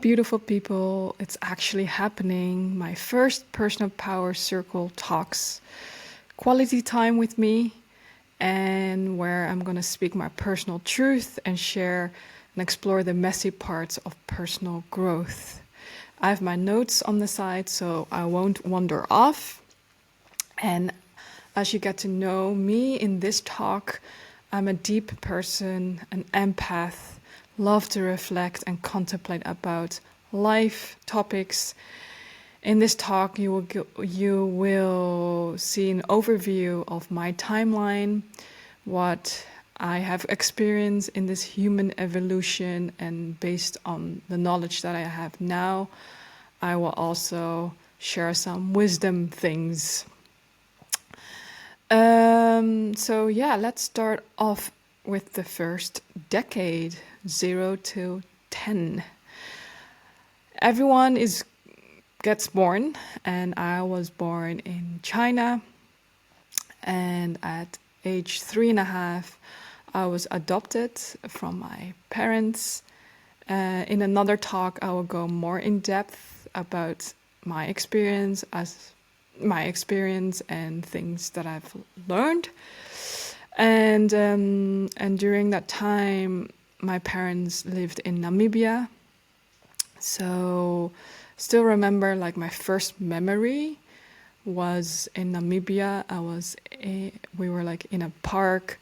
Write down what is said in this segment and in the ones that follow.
Beautiful people, it's actually happening. My first personal power circle talks, quality time with me, and where I'm going to speak my personal truth and share and explore the messy parts of personal growth. I have my notes on the side so I won't wander off. And as you get to know me in this talk, I'm a deep person, an empath, love to reflect and contemplate about life topics. In this talk, you will see an overview of my timeline, what I have experienced in this human evolution, and based on the knowledge that I have now, I will also share some wisdom things. Let's start off with the first decade, 0 to 10. Everyone gets born, and I was born in China, and at age 3.5 I was adopted from my parents. In another talk I will go more in depth about my experience and things that I've learned. And during that time, my parents lived in Namibia. So, still remember, like, my first memory was in Namibia. We were like in a park,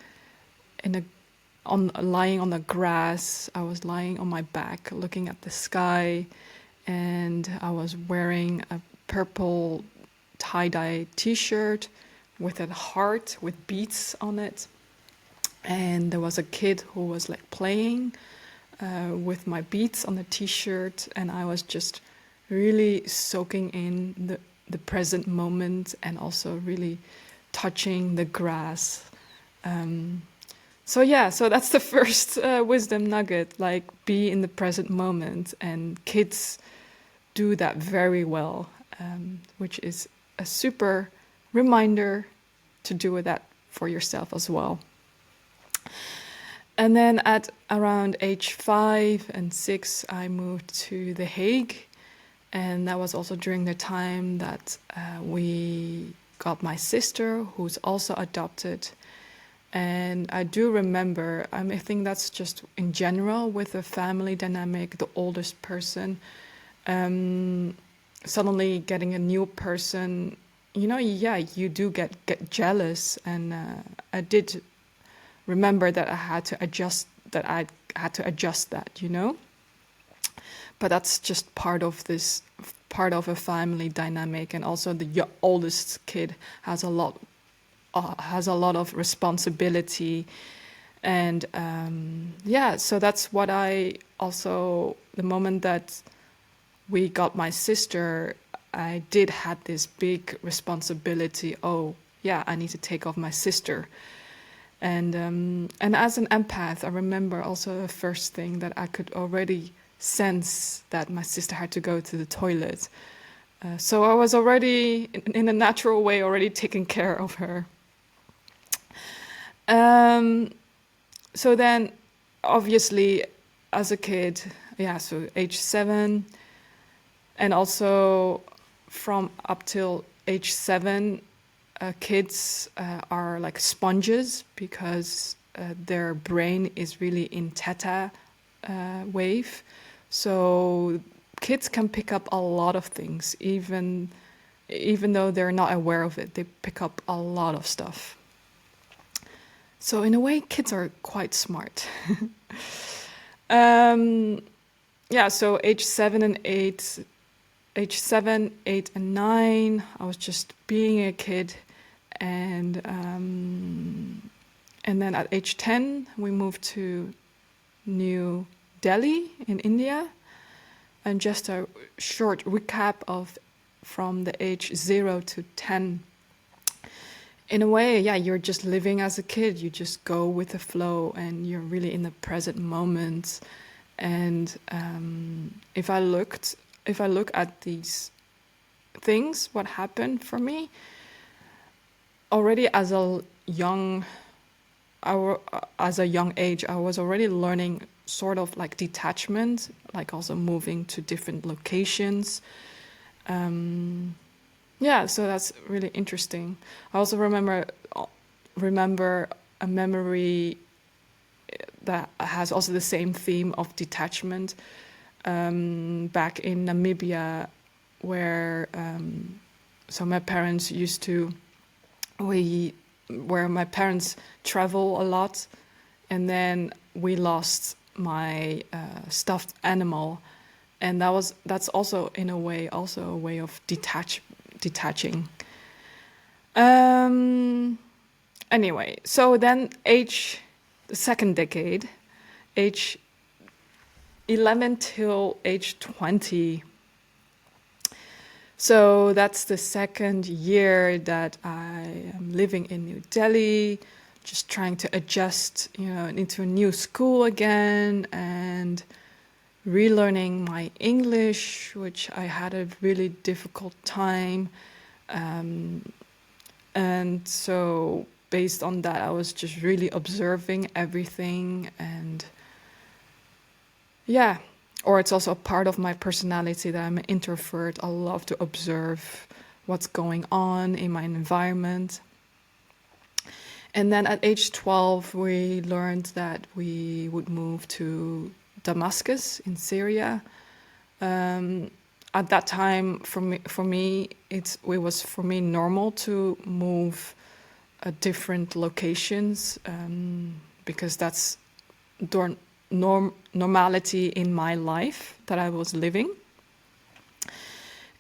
lying on the grass. I was lying on my back, looking at the sky, and I was wearing a purple tie-dye t-shirt with a heart with beads on it, and there was a kid who was like playing with my beads on the t-shirt, and I was just really soaking in the present moment and also really touching the grass. So that's the first wisdom nugget, like, be in the present moment, and kids do that very well, which is a super reminder to do that for yourself as well. And then at around age 5 and 6, I moved to The Hague, and that was also during the time that we got my sister, who's also adopted. And I do remember, I think that's just in general with the family dynamic, the oldest person, suddenly getting a new person, you do get jealous. And I did remember that I had to adjust that. But that's just part of a family dynamic. And also the oldest kid has a lot of responsibility. And so that's what the moment that we got my sister, I did have this big responsibility. Oh yeah, I need to take off my sister. And as an empath, I remember also the first thing that I could already sense that my sister had to go to the toilet. So I was already, in a natural way, already taking care of her. So then, obviously, as a kid, so age 7, and also from up till age 7, kids are like sponges, because their brain is really in theta wave. So kids can pick up a lot of things, even though they're not aware of it. They pick up a lot of stuff. So in a way, kids are quite smart. So age 7, 8, and 9, I was just being a kid. And then at age 10, we moved to New Delhi in India. And just a short recap from the age 0 to 10. In a way, you're just living as a kid. You just go with the flow, and you're really in the present moment. And if I look at these things, what happened for me, already as a young age, I was already learning sort of like detachment, like also moving to different locations. Yeah, so that's really interesting. I also remember a memory that has also the same theme of detachment, back in Namibia, where so my parents used to we where my parents travel a lot, and then we lost my stuffed animal, and that's also in a way also a way of detaching. Um, Anyway, so then the second decade, age 11 till age 20. So that's the second year that I am living in New Delhi, just trying to adjust, into a new school again and relearning my English, which I had a really difficult time. And so based on that, I was just really observing everything. And yeah, or it's also a part of my personality that I'm an introvert. I love to observe what's going on in my environment. And then at age 12, we learned that we would move to Damascus in Syria. At that time, it was for me normal to move different locations, because that's normality in my life that I was living.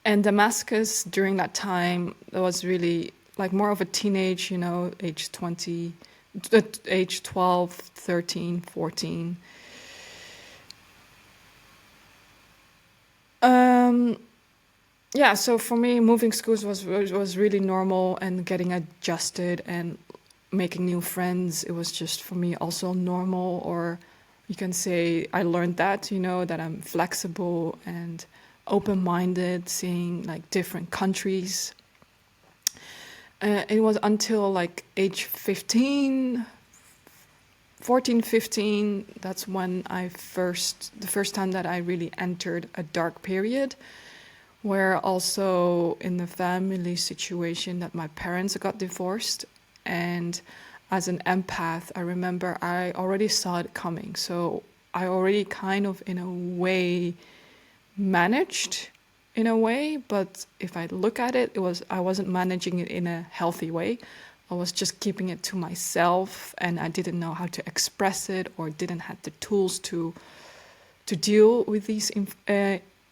And Damascus during that time, it was really like more of a teenage, age 20, age 12, 13, 14. Yeah, so for me, moving schools was really normal, and getting adjusted and making new friends. It was just for me also normal, or you can say I learned that, that I'm flexible and open-minded, seeing like different countries. It was until like age 15, 14, 15, that's when the first time that I really entered a dark period, where also in the family situation that my parents got divorced. And as an empath, I remember I already saw it coming. So I already kind of, in a way, managed in a way. But if I look at it, I wasn't managing it in a healthy way. I was just keeping it to myself, and I didn't know how to express it, or didn't have the tools to deal with these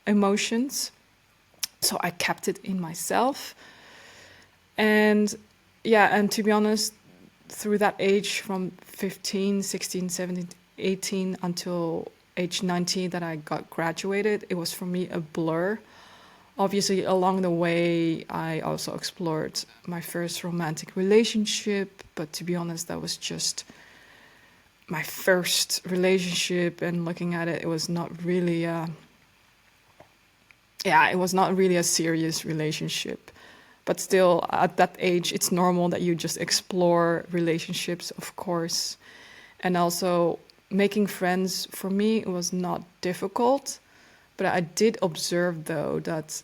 emotions. So I kept it in myself. And yeah, and to be honest, through that age from 15, 16, 17, 18 until age 19 that I got graduated, it was for me a blur. Obviously, along the way, I also explored my first romantic relationship, but to be honest, that was just my first relationship, and looking at it, it was not really it was not really a serious relationship. But still, at that age, it's normal that you just explore relationships, of course. And also, making friends, for me, it was not difficult. But I did observe, though, that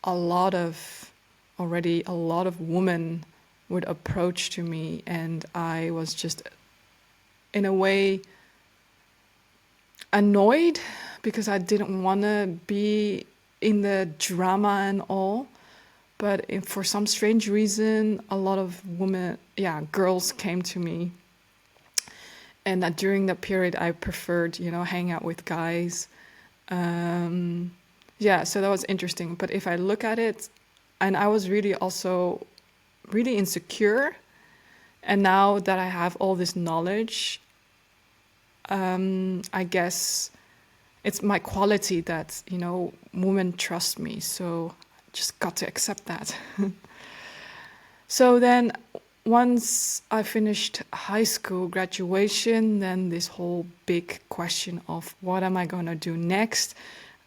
a lot of women would approach to me, and I was just, in a way, annoyed, because I didn't want to be in the drama and all. But for some strange reason, a lot of girls came to me. And that during that period, I preferred, hang out with guys. So that was interesting. But if I look at it, and I was really also really insecure. And now that I have all this knowledge, I guess it's my quality that, women trust me. So just got to accept that. So then once I finished high school graduation, then this whole big question of what am I going to do next?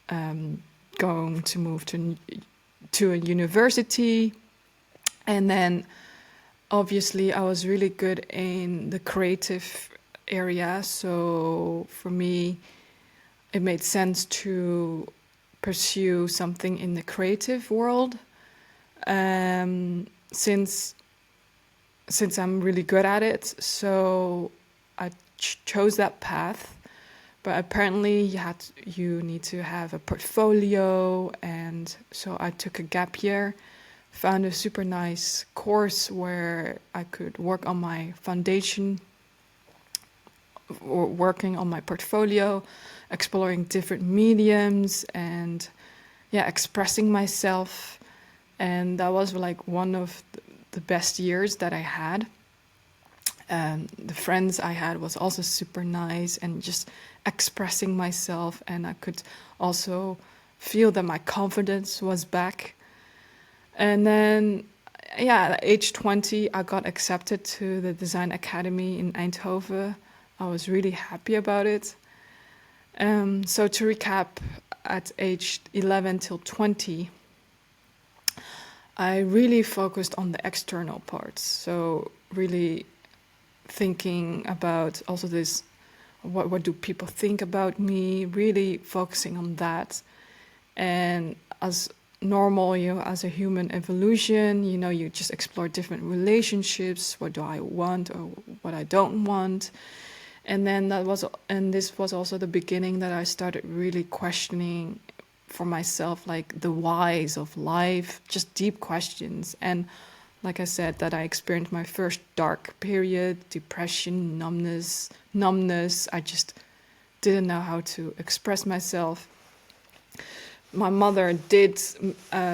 Going to move to a university. And then obviously I was really good in the creative area. So for me, it made sense to pursue something in the creative world. Since I'm really good at it, so I chose that path. But apparently, you need to have a portfolio, and so I took a gap year, found a super nice course where I could work on my foundation or working on my portfolio, exploring different mediums, and yeah, expressing myself. And that was like one of the best years that I had. The friends I had was also super nice, and just expressing myself, and I could also feel that my confidence was back. And then, yeah, at age 20, I got accepted to the Design Academy in Eindhoven. I was really happy about it. So to recap, at age 11 till 20, I really focused on the external parts. So really thinking about also this, what do people think about me, really focusing on that. And as normal, as a human evolution, you just explore different relationships. What do I want or what I don't want? And then this was also the beginning that I started really questioning for myself, like the whys of life, just deep questions. And like I said, that I experienced my first dark period, depression, numbness. I just didn't know how to express myself. My mother did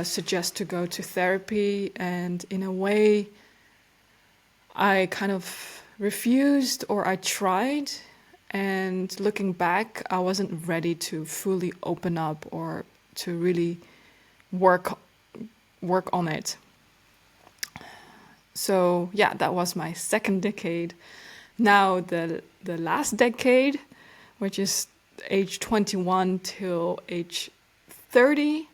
suggest to go to therapy, and in a way, I kind of refused, or I tried. And looking back, I wasn't ready to fully open up or to really work on it. So yeah, that was my second decade. Now the last decade, which is age 21 till age 30.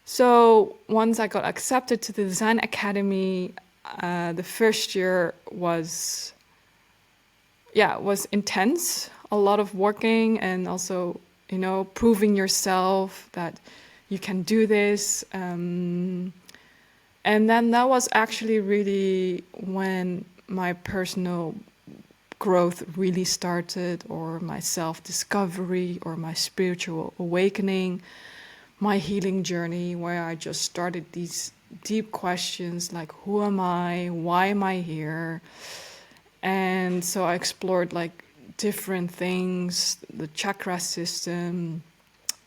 So once I got accepted to the Design Academy, the first year was intense. A lot of working, and also, proving yourself that you can do this. And then that was actually really when my personal growth really started, or my self-discovery, or my spiritual awakening, my healing journey, where I just started these deep questions like, who am I? Why am I here? And so I explored like different things, the chakra system,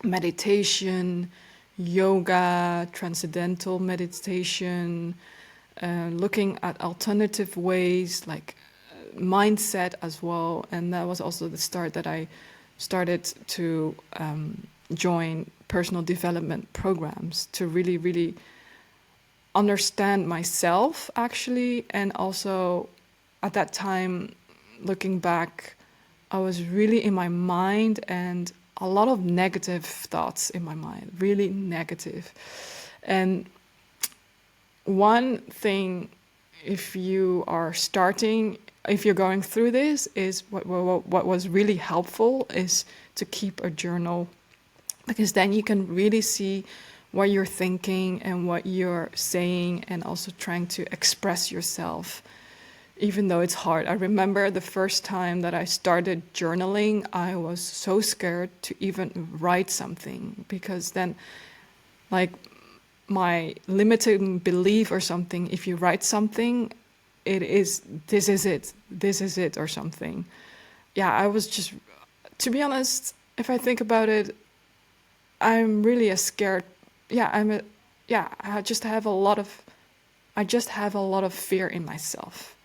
meditation, yoga, transcendental meditation, looking at alternative ways like mindset as well. And that was also the start that I started to join personal development programs to really, really understand myself, actually. And also at that time, looking back, I was really in my mind, and a lot of negative thoughts in my mind, really negative. And one thing, if you're going through this, is what was really helpful is to keep a journal, because then you can really see what you're thinking and what you're saying, and also trying to express yourself, even though it's hard. I remember the first time that I started journaling, I was so scared to even write something, because then, like, my limiting belief or something, if you write something, this is it, or something. Yeah, I was just, to be honest, if I think about it, I'm really a scared, I just have a lot of fear in myself.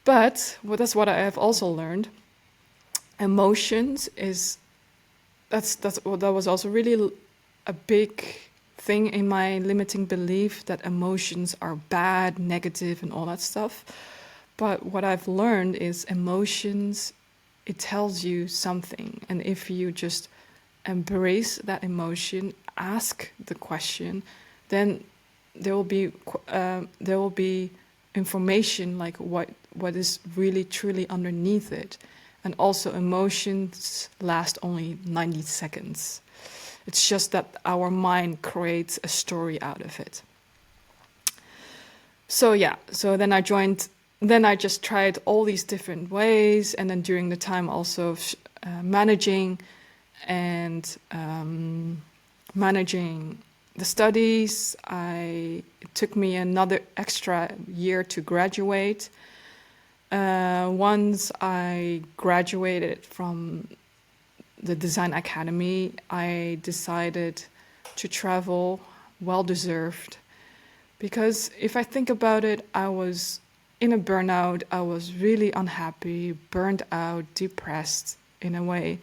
But that's what I have also learned. Emotions that was also really a big thing in my limiting belief, that emotions are bad, negative, and all that stuff. But what I've learned is emotions, it tells you something. And if you just embrace that emotion, ask the question, then there will be information like what is really truly underneath it. And also emotions last only 90 seconds. It's just that our mind creates a story out of it. So yeah, so then I just tried all these different ways, and then during the time also managing and managing the studies. It took me another extra year to graduate. Once I graduated from the design academy, I decided to travel, well deserved. Because if I think about it, I was in a burnout, I was really unhappy, burned out, depressed in a way.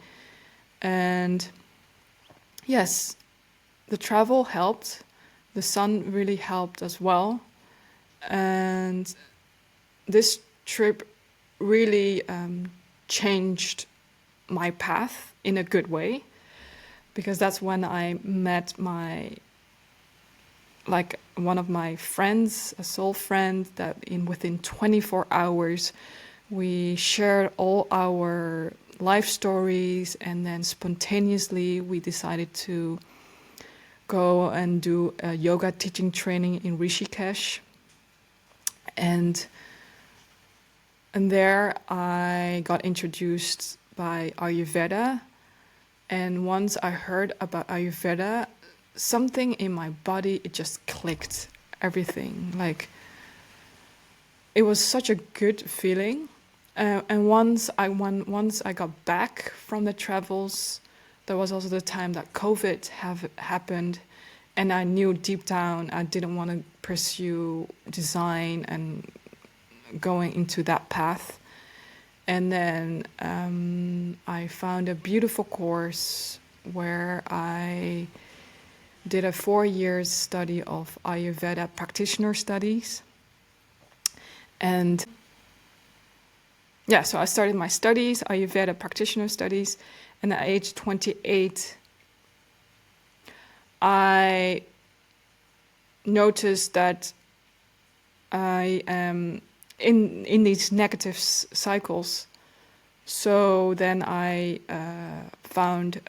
And yes, the travel helped. The sun really helped as well. And this trip really changed my path in a good way, because that's when I met one of my friends, a soul friend, that within 24 hours we shared all our life stories, and then spontaneously we decided to go and do a yoga teaching training in Rishikesh. And there I got introduced by Ayurveda. And once I heard about Ayurveda, something in my body, it just clicked, everything. Like, it was such a good feeling. And once I got back from the travels, there was also the time that COVID happened, and I knew deep down I didn't want to pursue design and going into that path. And then I found a beautiful course where I did a 4 years study of Ayurveda practitioner studies. And yeah, so I started my studies, Ayurveda practitioner studies, and at age 28, I noticed that I am in these negative cycles. So then I found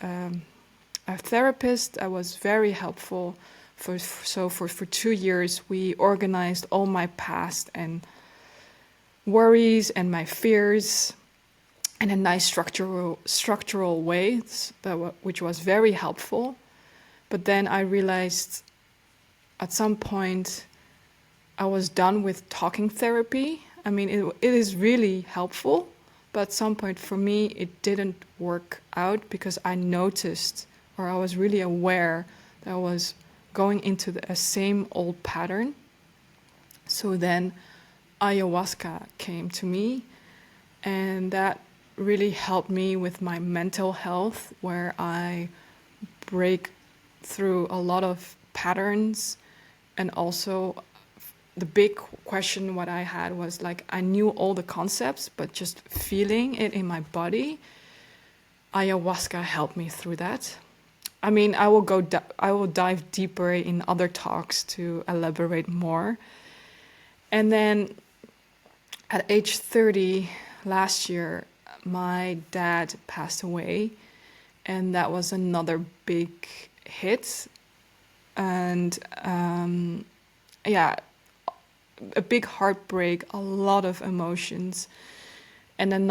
a therapist that was very helpful. For 2 years, we organized all my past and worries and my fears in a nice structural way, which was very helpful. But then I realized at some point I was done with talking therapy. I mean, it is really helpful, but at some point for me it didn't work out, because I noticed, or I was really aware, that I was going into the same old pattern. So then ayahuasca came to me, and that really helped me with my mental health, where I break through a lot of patterns. And also the big question what I had was, like, I knew all the concepts, but just feeling it in my body, ayahuasca helped me through that. I mean, I will dive deeper in other talks to elaborate more. And then at age 30 last year, my dad passed away, and that was another big hit. And yeah, a big heartbreak, a lot of emotions, and in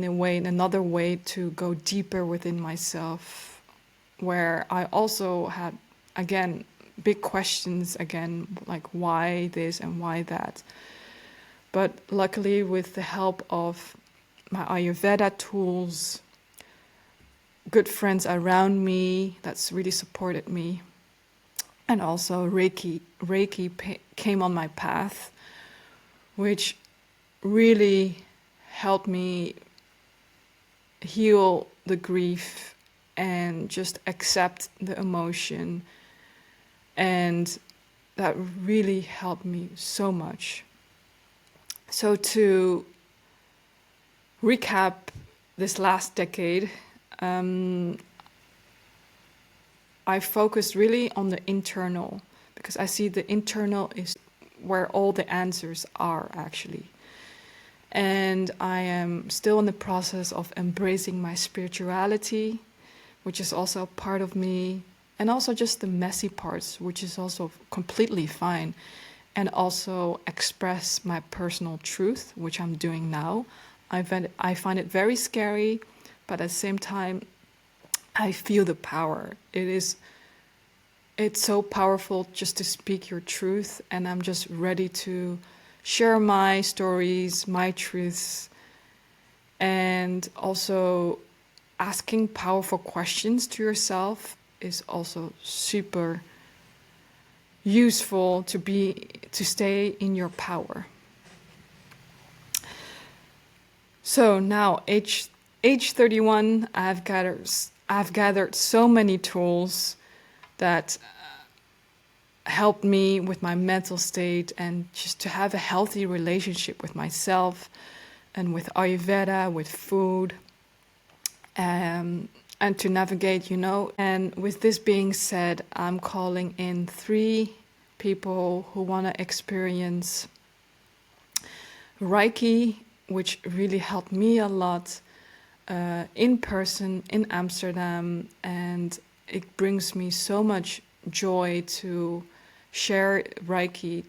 a way, another way to go deeper within myself, where I also had, again, big questions again, like why this and why that. But luckily, with the help of my Ayurveda tools, good friends around me that's really supported me, and also Reiki came on my path, which really helped me heal the grief and just accept the emotion. And that really helped me so much. So to recap this last decade, I focused really on the internal, because I see the internal is where all the answers are, actually. And I am still in the process of embracing my spirituality, which is also a part of me, and also just the messy parts, which is also completely fine. And also express my personal truth, which I'm doing now. I find it very scary, but at the same time, I feel the power. It's so powerful just to speak your truth, and I'm just ready to share my stories, my truths, and also asking powerful questions to yourself is also super useful to stay in your power. So now, age 31, I've gathered so many tools that helped me with my mental state and just to have a healthy relationship with myself and with Ayurveda, with food, and to navigate, And with this being said, I'm calling in 3 people who want to experience Reiki, which really helped me a lot in person in Amsterdam, and it brings me so much joy to share Reiki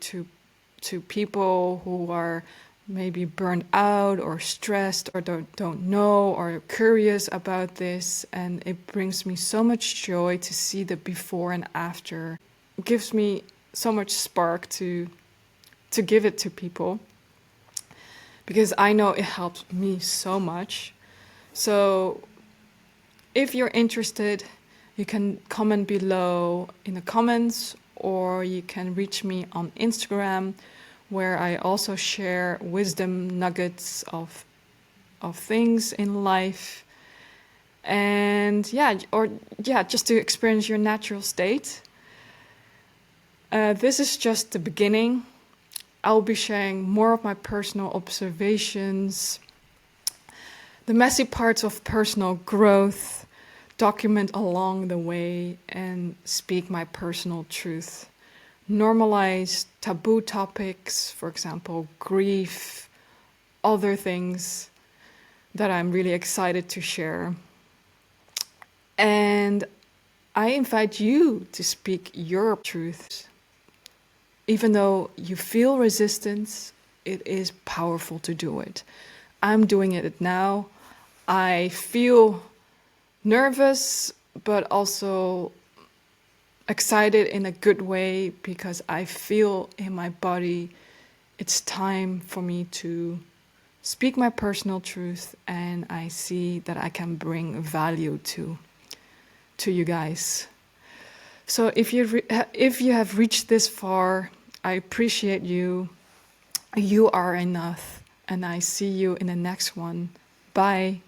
to people who are maybe burned out or stressed or don't know or curious about this. And it brings me so much joy to see the before and after. It gives me so much spark to give it to people, because I know it helps me so much. So if you're interested, you can comment below in the comments, or you can reach me on Instagram, where I also share wisdom nuggets of things in life. And just to experience your natural state. This is just the beginning. I'll be sharing more of my personal observations, the messy parts of personal growth, document along the way, and speak my personal truth. Normalize taboo topics, for example, grief, other things that I'm really excited to share. And I invite you to speak your truth. Even though you feel resistance, it is powerful to do it. I'm doing it now. I feel nervous, but also excited in a good way, because I feel in my body it's time for me to speak my personal truth, and I see that I can bring value to you guys. So if you have reached this far, I appreciate you. You are enough, and I see you in the next one. Bye.